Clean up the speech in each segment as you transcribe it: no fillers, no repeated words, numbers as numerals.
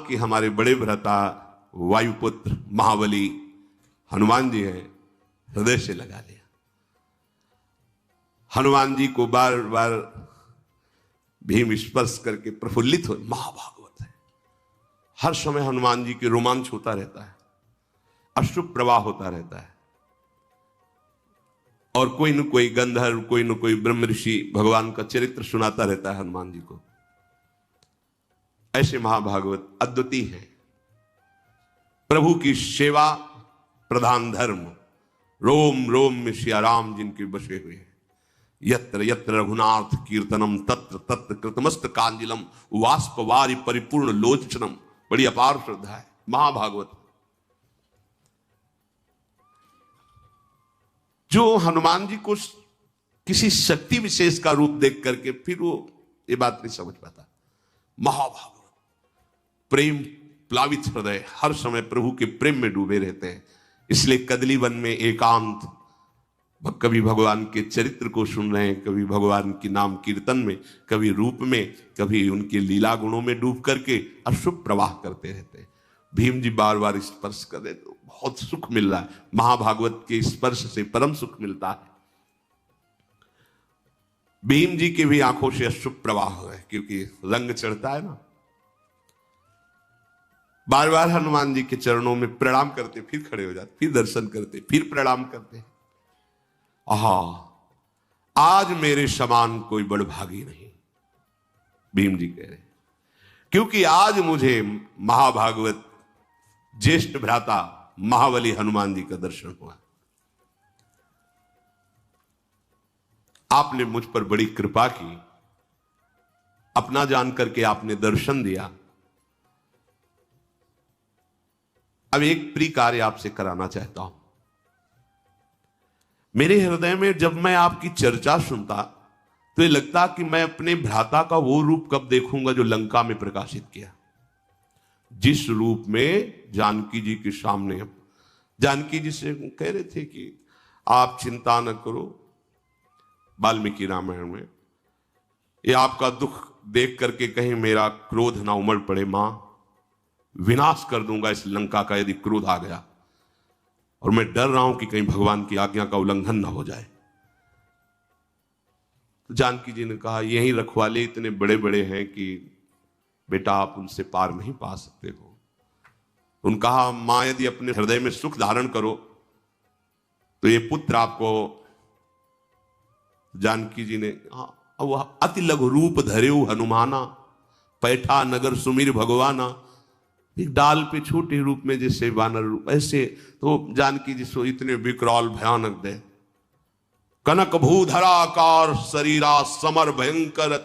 कि हमारे बड़े भ्राता वायुपुत्र महाबली हनुमान जी हैं, हृदय से लगा लिया। हनुमान जी को बार बार भीम स्पर्श करके प्रफुल्लित हो, महाभागवत है। हर समय हनुमान जी के रोमांच होता रहता है, अश्रु प्रवाह होता रहता है, और कोई न कोई गंधर्व, कोई न कोई ब्रह्म ऋषि भगवान का चरित्र सुनाता रहता है हनुमान जी को। ऐसे महाभागवत अद्वितीय है। प्रभु की सेवा प्रधान धर्म, रोम रोम में सिया राम जिनके बसे हुए हैं। यत्र यत्र रघुनाथ कीर्तनम तत्र तत्र कृतमस्त कांजिलम वाष्पवारि परिपूर्ण लोचनम। बड़ी अपार श्रद्धा है महाभागवत। जो हनुमान जी को किसी शक्ति विशेष का रूप देख करके फिर वो ये बात नहीं समझ पाता। महाभागवत प्रेम प्लावित हृदय, हर समय प्रभु के प्रेम में डूबे रहते हैं। इसलिए कदली वन में एकांत, कभी भगवान के चरित्र को सुन रहे हैं, कभी भगवान की नाम कीर्तन में, कभी रूप में, कभी उनके लीला गुणों में डूब करके अशुभ प्रवाह करते रहते हैं। भीम जी बार बार स्पर्श कर रहे तो बहुत सुख मिल रहा है। महाभागवत के स्पर्श से परम सुख मिलता है। भीम जी की भी आंखों से अशुभ प्रवाह है, क्योंकि रंग चढ़ता है ना। बार बार हनुमान जी के चरणों में प्रणाम करते, फिर खड़े हो जाते, फिर दर्शन करते, फिर प्रणाम करते। आहा, आज मेरे समान कोई बड़भागी नहीं, भीम जी कह रहे, क्योंकि आज मुझे महाभागवत ज्येष्ठ भ्राता महाबली हनुमान जी का दर्शन हुआ। आपने मुझ पर बड़ी कृपा की, अपना जान करके आपने दर्शन दिया। अब एक प्रिय कार्य आपसे कराना चाहता हूं। मेरे हृदय में जब मैं आपकी चर्चा सुनता तो ये लगता कि मैं अपने भ्राता का वो रूप कब देखूंगा जो लंका में प्रकाशित किया। जिस रूप में जानकी जी के सामने, जानकी जी से कह रहे थे कि आप चिंता न करो, वाल्मीकि रामायण में, ये आपका दुख देख करके कहीं मेरा क्रोध ना उमड़ पड़े। मां, विनाश कर दूंगा इस लंका का यदि क्रोध आ गया, और मैं डर रहा हूं कि कहीं भगवान की आज्ञा का उल्लंघन ना हो जाए। तो जानकी जी ने कहा, यही रखवाले इतने बड़े बड़े हैं कि बेटा आप उनसे पार नहीं पा सकते हो। उन्होंने कहा, मां यदि अपने हृदय में सुख धारण करो तो ये पुत्र आपको। जानकी जी ने वह अति लघु रूप धरेऊ हनुमाना, पैठा नगर सुमिर भगवाना। एक डाल पे छोटे रूप में जैसे वानर रूप, ऐसे तो जानकी जी सो इतने विकराल भयानक दे। कनक भूधराकार शरीरा समर भयंकर,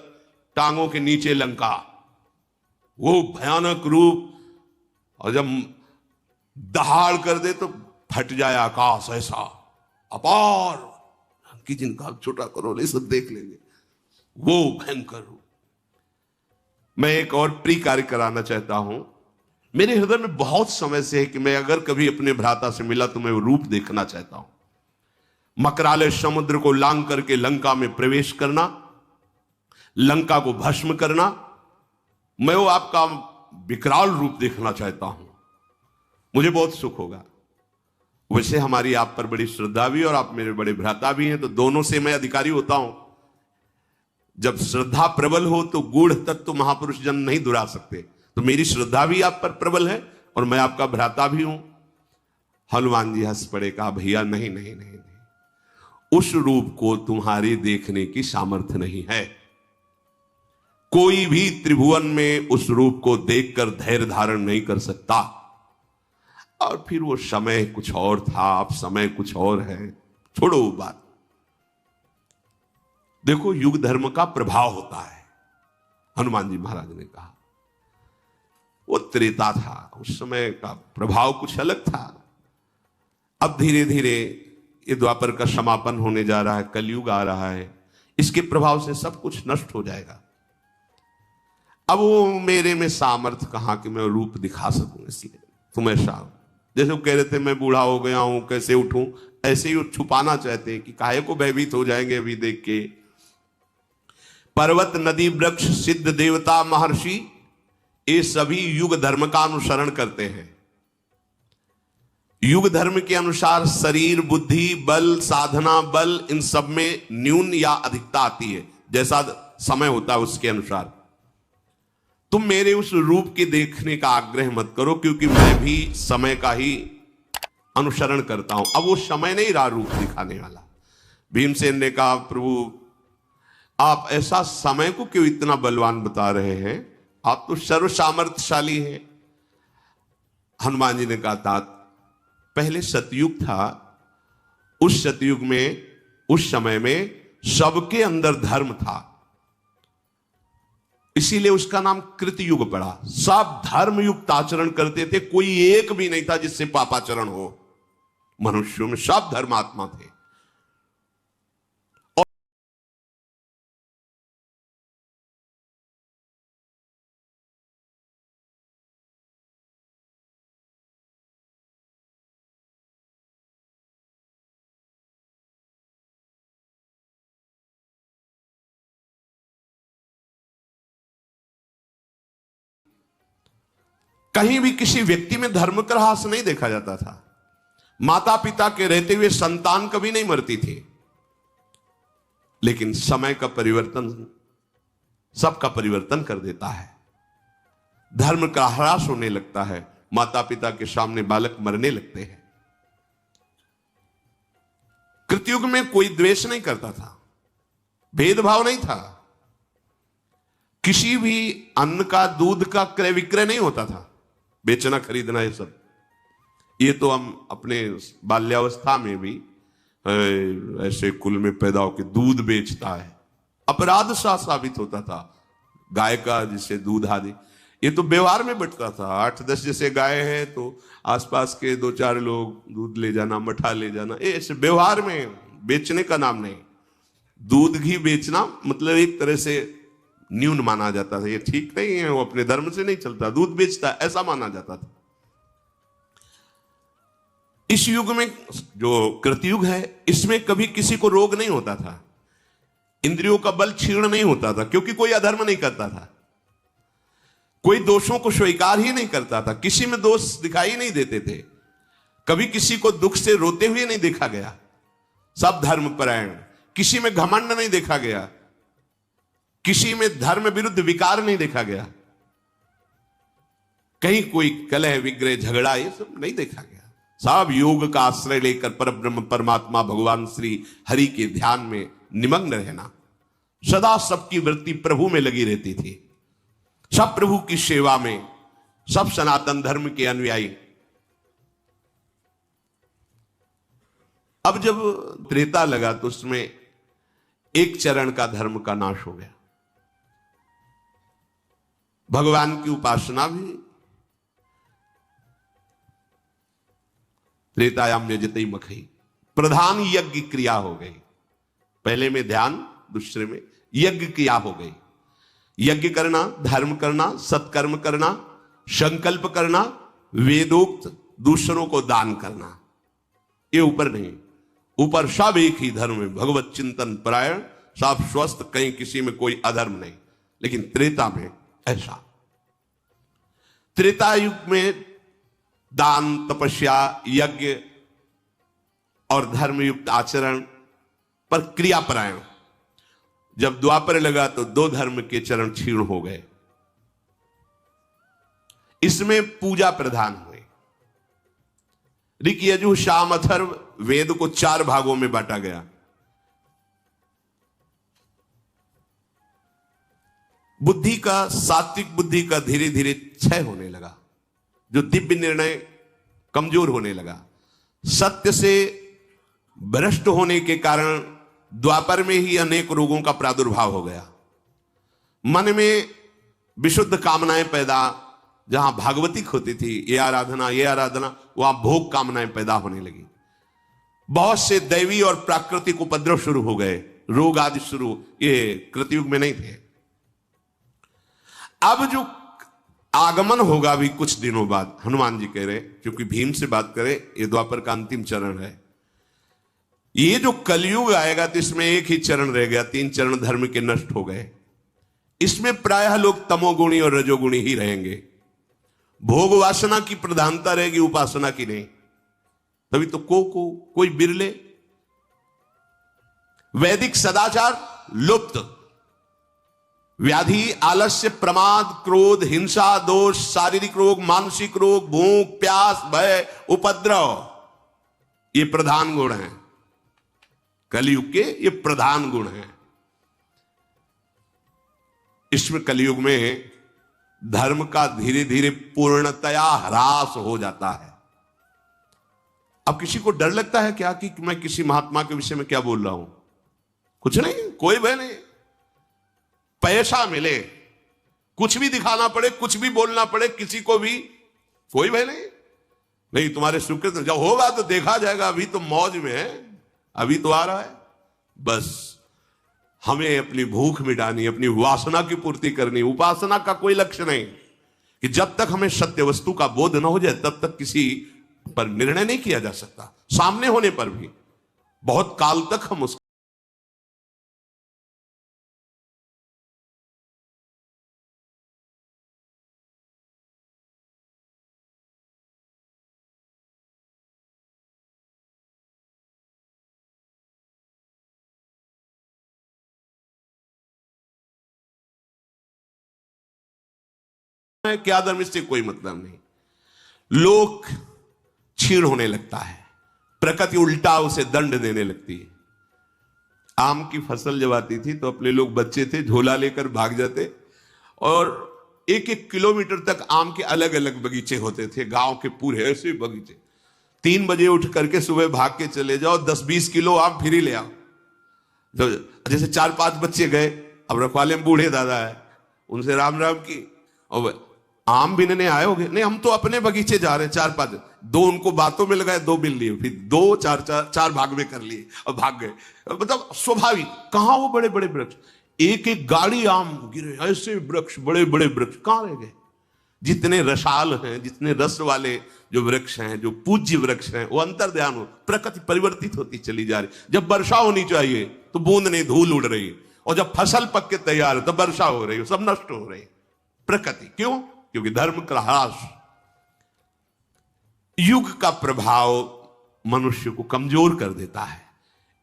टांगों के नीचे लंका, वो भयानक रूप। और जब दहाड़ कर दे तो फट जाए आकाश, ऐसा अपार। जानकी जी का छोटा करो, ये सब देख लेंगे, वो भयंकर रूप। मैं एक और प्रिय कार्य कराना चाहता हूं। मेरे हृदय में बहुत समय से है कि मैं अगर कभी अपने भ्राता से मिला तो मैं वो रूप देखना चाहता हूं। मकराले समुद्र को लांग करके लंका में प्रवेश करना, लंका को भस्म करना, मैं वो आपका विकराल रूप देखना चाहता हूं। मुझे बहुत सुख होगा। वैसे हमारी आप पर बड़ी श्रद्धा भी, और आप मेरे बड़े भ्राता भी हैं, तो दोनों से मैं अधिकारी होता हूं। जब श्रद्धा प्रबल हो तो गूढ़ तत्व महापुरुष जन नहीं दुरा सकते। तो मेरी श्रद्धा भी आप पर प्रबल है और मैं आपका भ्राता भी हूं। हनुमान जी हंस पड़े, कहा, भैया नहीं नहीं नहीं नहीं, उस रूप को तुम्हारे देखने की सामर्थ्य नहीं है। कोई भी त्रिभुवन में उस रूप को देखकर धैर्य धारण नहीं कर सकता। और फिर वो समय कुछ और था, अब समय कुछ और है, छोड़ो वो बात। देखो, युग धर्म का प्रभाव होता है। हनुमान जी महाराज ने कहा, वो त्रेता था, उस समय का प्रभाव कुछ अलग था। अब धीरे धीरे ये द्वापर का समापन होने जा रहा है, कलयुग आ रहा है, इसके प्रभाव से सब कुछ नष्ट हो जाएगा। अब वो मेरे में सामर्थ्य कहां कि मैं रूप दिखा सकूं। इसलिए तुम ऐसा, जैसे वो कह रहे थे मैं बूढ़ा हो गया हूं, कैसे उठूं, ऐसे ही वो छुपाना चाहते हैं कि काहे को भयभीत हो जाएंगे अभी देख के। पर्वत नदी वृक्ष सिद्ध देवता महर्षि ये सभी युग धर्म का अनुसरण करते हैं। युग धर्म के अनुसार शरीर, बुद्धि, बल, साधना बल, इन सब में न्यून या अधिकता आती है, जैसा समय होता है उसके अनुसार। तुम मेरे उस रूप के देखने का आग्रह मत करो, क्योंकि मैं भी समय का ही अनुसरण करता हूं। अब वो समय नहीं रहा रूप दिखाने वाला। भीमसेन ने कहा, प्रभु आप ऐसा समय को क्यों इतना बलवान बता रहे हैं, आप तो सर्व सामर्थ्यशाली हैं। हनुमान जी ने कहा, तात पहले सतयुग था, उस सतयुग में, उस समय में सबके अंदर धर्म था, इसीलिए उसका नाम कृतयुग पड़ा। सब धर्म युक्त आचरण करते थे, कोई एक भी नहीं था जिससे पापाचरण हो। मनुष्यों में सब धर्मात्मा थे। कहीं भी किसी व्यक्ति में धर्म का ह्रास नहीं देखा जाता था। माता पिता के रहते हुए संतान कभी नहीं मरती थी। लेकिन समय का परिवर्तन सबका परिवर्तन कर देता है। धर्म का ह्रास होने लगता है, माता पिता के सामने बालक मरने लगते हैं। कृतयुग में कोई द्वेष नहीं करता था, भेदभाव नहीं था, किसी भी अन्न का, दूध का क्रय विक्रय नहीं होता था, बेचना खरीदना ये सब। ये तो हम अपने बाल्यावस्था में भी ऐसे कुल में पैदा होकर दूध बेचता है, अपराध सा साबित होता था। गाय का जिसे दूध आदि, ये तो व्यवहार में बंटता था। 8-10 जैसे गाय है तो आसपास के 2-4 लोग दूध ले जाना, मठा ले जाना, ऐसे व्यवहार में, बेचने का नाम नहीं। दूध घी बेचना मतलब एक तरह से न्यून माना जाता था, ये ठीक नहीं है, वो अपने धर्म से नहीं चलता, दूध बेचता है, ऐसा माना जाता था। इस युग में जो कृतयुग है, इसमें कभी किसी को रोग नहीं होता था, इंद्रियों का बल क्षीण नहीं होता था, क्योंकि कोई अधर्म नहीं करता था, कोई दोषों को स्वीकार ही नहीं करता था, किसी में दोष दिखाई नहीं देते थे, कभी किसी को दुख से रोते हुए नहीं देखा गया, सब धर्मपरायण। किसी में घमंड नहीं देखा गया, किसी में धर्म विरुद्ध विकार नहीं देखा गया, कहीं कोई कलह विग्रह झगड़ा ये सब नहीं देखा गया। सब योग का आश्रय लेकर परब्रह्म परमात्मा भगवान श्री हरि के ध्यान में निमग्न रहना, सदा सबकी वृत्ति प्रभु में लगी रहती थी, सब प्रभु की सेवा में, सब सनातन धर्म के अनुयायी। अब जब त्रेता लगा तो उसमें एक चरण का धर्म का नाश हो गया। भगवान की उपासना भी त्रेतायाम यजते मखई, प्रधान यज्ञ क्रिया हो गई। पहले में ध्यान, दूसरे में यज्ञ क्रिया हो गई। यज्ञ करना, धर्म करना, सत्कर्म करना, संकल्प करना, वेदोक्त दूसरों को दान करना, ये ऊपर नहीं। ऊपर सब एक ही धर्म है, भगवत चिंतन परायण, सब स्वस्थ, कहीं किसी में कोई अधर्म नहीं। लेकिन त्रेता में ऐसा, त्रेता युग में दान, तपस्या, यज्ञ और धर्मयुक्त आचरण पर क्रियापरायण। जब द्वापर लगा तो 2 धर्म के चरण क्षीण हो गए। इसमें पूजा प्रधान हुए। ऋक, यजुः, साम, अथर्व वेद को 4 भागों में बांटा गया। बुद्धि का, सात्विक बुद्धि का धीरे धीरे क्षय होने लगा, जो दिव्य निर्णय कमजोर होने लगा। सत्य से भ्रष्ट होने के कारण द्वापर में ही अनेक रोगों का प्रादुर्भाव हो गया। मन में विशुद्ध कामनाएं पैदा, जहां भागवतिक होती थी, ये आराधना, वहां भोग कामनाएं पैदा होने लगी। बहुत से दैवी और प्राकृतिक उपद्रव शुरू हो गए, रोग आदि शुरू, ये कृतयुग में नहीं थे। अब जो आगमन होगा भी कुछ दिनों बाद, हनुमान जी कह रहे, क्योंकि भीम से बात करें, ये द्वापर का अंतिम चरण है। ये जो कलयुग आएगा तो इसमें एक ही चरण रह गया, 3 चरण धर्म के नष्ट हो गए। इसमें प्रायः लोग तमोगुणी और रजोगुणी ही रहेंगे। भोग वासना की प्रधानता रहेगी, उपासना की नहीं। तभी तो कोई बिरले। वैदिक सदाचार लुप्त। व्याधि, आलस्य, प्रमाद, क्रोध, हिंसा, दोष, शारीरिक रोग, मानसिक रोग, भूख, प्यास, भय, उपद्रव, ये प्रधान गुण हैं कलयुग के। ये प्रधान गुण हैं। इसमें कलयुग में धर्म का धीरे धीरे पूर्णतया ह्रास हो जाता है। अब किसी को डर लगता है क्या कि मैं किसी महात्मा के विषय में क्या बोल रहा हूं? कुछ नहीं, कोई भय नहीं। पैसा मिले, कुछ भी दिखाना पड़े, कुछ भी बोलना पड़े किसी को भी, कोई भय नहीं। नहीं, तुम्हारे सुकृत जब होगा तो देखा जाएगा, अभी तो मौज में है, अभी तो आ रहा है। बस हमें अपनी भूख मिटानी, अपनी वासना की पूर्ति करनी। उपासना का कोई लक्ष्य नहीं कि जब तक हमें सत्य वस्तु का बोध न हो जाए तब तक किसी पर निर्णय नहीं किया जा सकता। सामने होने पर भी बहुत काल तक हम उस क्या धर्म, इससे कोई मतलब नहीं। लोक क्षीण होने लगता है, प्रकृति उल्टा उसे दंड देने लगती है। आम की फसल जब आती थी तो अपने लोग बच्चे थे, झोला लेकर भाग जाते और 1-1 किलोमीटर तक आम के अलग अलग बगीचे होते थे, गांव के पूरे ऐसे बगीचे। 3 बजे उठ करके सुबह भाग के चले जाओ, 10-20 किलो आम फिर ही ले आओ। जैसे 4-5 बच्चे गए, अब रखवाले में बूढ़े दादा है, उनसे राम राम की, और आम बिनने आए होगे, नहीं हम तो अपने बगीचे जा रहे हैं। 4-5, 2 उनको बातों में लगाए, 2 बिन लिए, फिर 2-4 भाग में कर लिए और भाग गए। मतलब स्वाभाविक। कहां वो बड़े बड़े वृक्ष, एक एक गाड़ी आम गिरे, ऐसे वृक्ष, बड़े बड़े वृक्ष कहां रह गए? जितने रसाल हैं, जितने रस वाले जो वृक्ष हैं, जो पूज्य वृक्ष हैं, वो अंतर्ध्यान हो, प्रकृति परिवर्तित होती चली जा रही। जब वर्षा होनी चाहिए तो बूंद नहीं, धूल उड़ रही, और जब फसल पक के तैयार है तो वर्षा हो रही है, सब नष्ट हो रही प्रकृति। क्यों? क्योंकि धर्म का ह्रास। युग का प्रभाव मनुष्य को कमजोर कर देता है।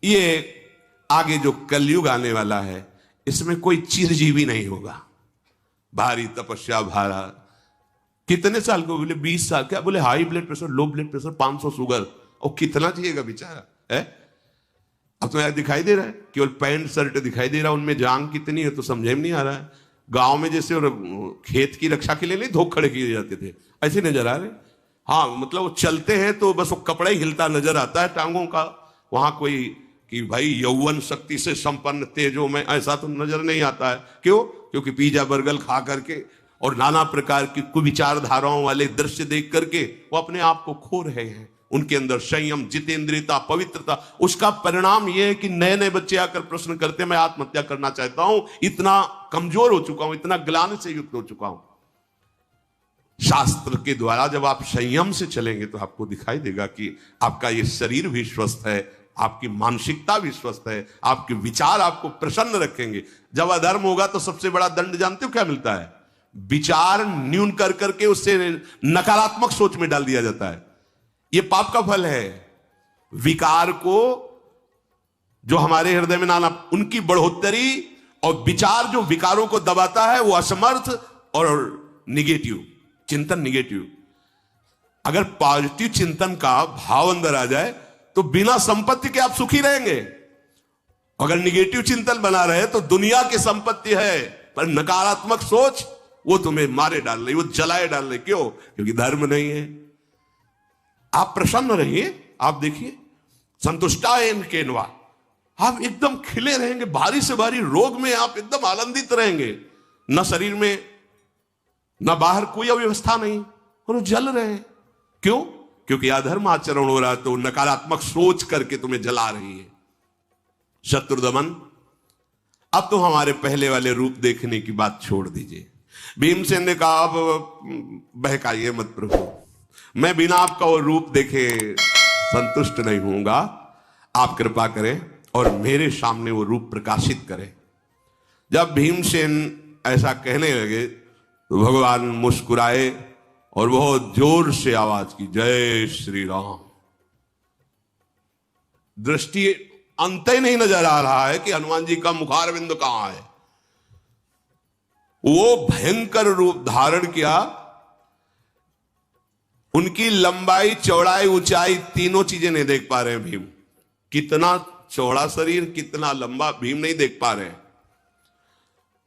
ये आगे जो कलयुग आने वाला है, इसमें कोई चिरजीवी नहीं होगा। भारी तपस्या भारा, कितने साल को बोले? 20 साल। क्या बोले? High blood pressure, low blood pressure, 500 sugar, और कितना चाहिएगा बेचारा है? अब तो यार दिखाई दे रहा है, केवल पैंट शर्ट दिखाई दे रहा है, उनमें जान कितनी है तो समझे में नहीं आ रहा है। गांव में जैसे खेत की रक्षा के लिए नहीं धोख खड़े किए जाते थे, ऐसे नजर आ रहे। हाँ, मतलब वो चलते हैं तो बस वो कपड़ा ही हिलता नजर आता है टांगों का। वहां कोई कि भाई यौवन शक्ति से संपन्न तेजो में, ऐसा तो नजर नहीं आता है। क्यों? क्योंकि पिज्जा बर्गर खा करके और नाना प्रकार की कुविचारधाराओं वाले दृश्य देख करके वो अपने आप को खो रहे हैं। उनके अंदर संयम, जितेंद्रियता, पवित्रता, उसका परिणाम यह है कि नए नए बच्चे आकर प्रश्न करते हैं, मैं आत्महत्या करना चाहता हूं, इतना कमजोर हो चुका हूं, इतना ग्लानि से युक्त हो चुका हूं। शास्त्र के द्वारा जब आप संयम से चलेंगे तो आपको दिखाई देगा कि आपका ये शरीर भी स्वस्थ है, आपकी मानसिकता भी स्वस्थ है, आपके विचार आपको प्रसन्न रखेंगे। जब अधर्म होगा तो सबसे बड़ा दंड जानते हो क्या मिलता है? विचार न्यून कर करके उससे नकारात्मक सोच में डाल दिया जाता है। यह पाप का फल है। विकार को जो हमारे हृदय में नाना, उनकी बढ़ोतरी, और विचार जो विकारों को दबाता है वो असमर्थ और निगेटिव चिंतन। निगेटिव, अगर पॉजिटिव चिंतन का भाव अंदर आ जाए तो बिना संपत्ति के आप सुखी रहेंगे। अगर निगेटिव चिंतन बना रहे तो दुनिया की संपत्ति है, पर नकारात्मक सोच वो तुम्हें मारे डाल रही, वो जलाए डाल रही। क्यों? क्योंकि धर्म नहीं है। आप प्रसन्न रहिए, आप देखिए, संतुष्टायन केनवा, आप एकदम खिले रहेंगे। भारी से भारी रोग में आप एकदम आनंदित रहेंगे। न शरीर में न बाहर कोई अव्यवस्था नहीं, और जल रहे हैं। क्यों? क्योंकि अधर्म आचरण हो रहा है तो नकारात्मक सोच करके तुम्हें जला रही है। शत्रुदमन, अब तो हमारे पहले वाले रूप देखने की बात छोड़ दीजिए। भीमसेन ने कहा, अब बहकाइए मत प्रभु, मैं बिना आपका वो रूप देखे संतुष्ट नहीं होऊंगा। आप कृपा करें और मेरे सामने वो रूप प्रकाशित करें। जब भीमसेन ऐसा कहने लगे तो भगवान मुस्कुराए और बहुत जोर से आवाज की, जय श्री राम। दृष्टि अंत ही नहीं नजर आ रहा है कि हनुमान जी का मुखारविंद कहां है। वो भयंकर रूप धारण किया। उनकी लंबाई, चौड़ाई, ऊंचाई तीनों चीजें नहीं देख पा रहे हैं भीम। कितना चौड़ा शरीर, कितना लंबा, भीम नहीं देख पा रहे हैं।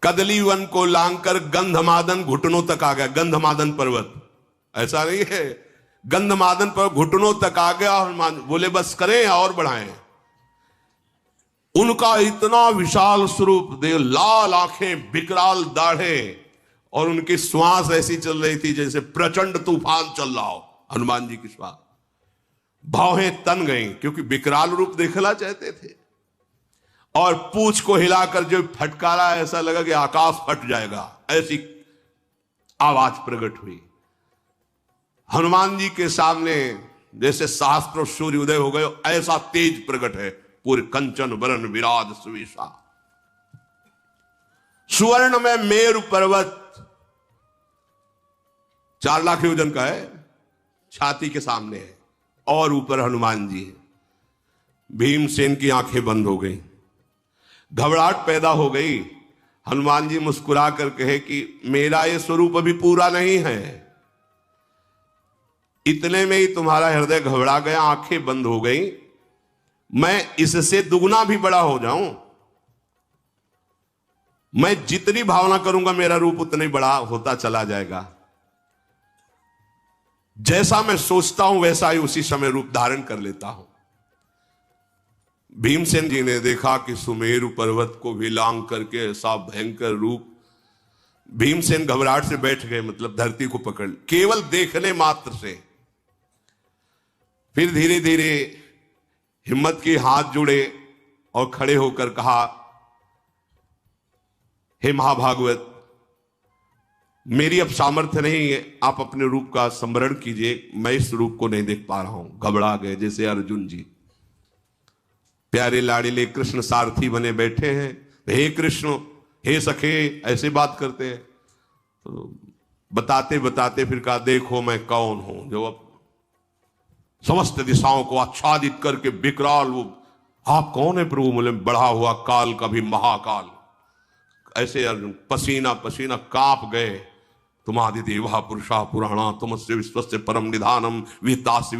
कदली वन को लांघकर गंधमादन घुटनों तक आ गया। गंधमादन पर्वत, ऐसा नहीं है, गंधमादन पर घुटनों तक आ गया। हनुमान बोले बस करें और बढ़ाएं। उनका इतना विशाल स्वरूप देख, लाल आंखें, विकराल दाढ़े, और उनकी श्वास ऐसी चल रही थी जैसे प्रचंड तूफान चल रहा हो। हनुमान जी की श्वास, भौहें तन गई क्योंकि विकराल रूप देखना चाहते थे। और पूंछ को हिलाकर जो फटकारा, ऐसा लगा कि आकाश फट जाएगा, ऐसी आवाज प्रकट हुई। हनुमान जी के सामने जैसे सहस्त्र सूर्य उदय हो गए, ऐसा तेज प्रकट है। पूरे कंचन वरण विराज सुविशा, सुवर्ण में मेरु पर्वत 4 लाख वजन का है, छाती के सामने है, और ऊपर हनुमान जी है। भीमसेन की आंखें बंद हो गई, घबराहट पैदा हो गई। हनुमान जी मुस्कुरा कर कहे कि मेरा ये स्वरूप अभी पूरा नहीं है। इतने में ही तुम्हारा हृदय घबरा गया, आंखें बंद हो गई। मैं इससे दुगना भी बड़ा हो जाऊं, मैं जितनी भावना करूंगा मेरा रूप उतना ही बड़ा होता चला जाएगा। जैसा मैं सोचता हूं वैसा ही उसी समय रूप धारण कर लेता हूं। भीमसेन जी ने देखा कि सुमेरु पर्वत को भी लांघ करके ऐसा भयंकर रूप। भीमसेन घबराहट से बैठ गए, मतलब धरती को पकड़, केवल देखने मात्र से। फिर धीरे धीरे हिम्मत की, हाथ जुड़े और खड़े होकर कहा, हे महाभागवत, मेरी अब सामर्थ्य नहीं है, आप अपने रूप का स्मरण कीजिए, मैं इस रूप को नहीं देख पा रहा हूं। घबरा गए जैसे अर्जुन जी, प्यारे लाड़िले कृष्ण सारथी बने बैठे हैं। हे कृष्ण, हे सखे, ऐसे बात करते हैं। तो बताते बताते फिर कहा, देखो मैं कौन हूं, जो अब समस्त दिशाओं को आच्छादित करके विकराल वो, आप कौन है प्रभु? बोले, बढ़ा हुआ काल का भी महाकाल। ऐसे अर्जुन पसीना पसीना कांप गए। तुमादिदेवा पुरुषा पुराणा तुमस्य विश्वस्य परम निधानम वित्तास्य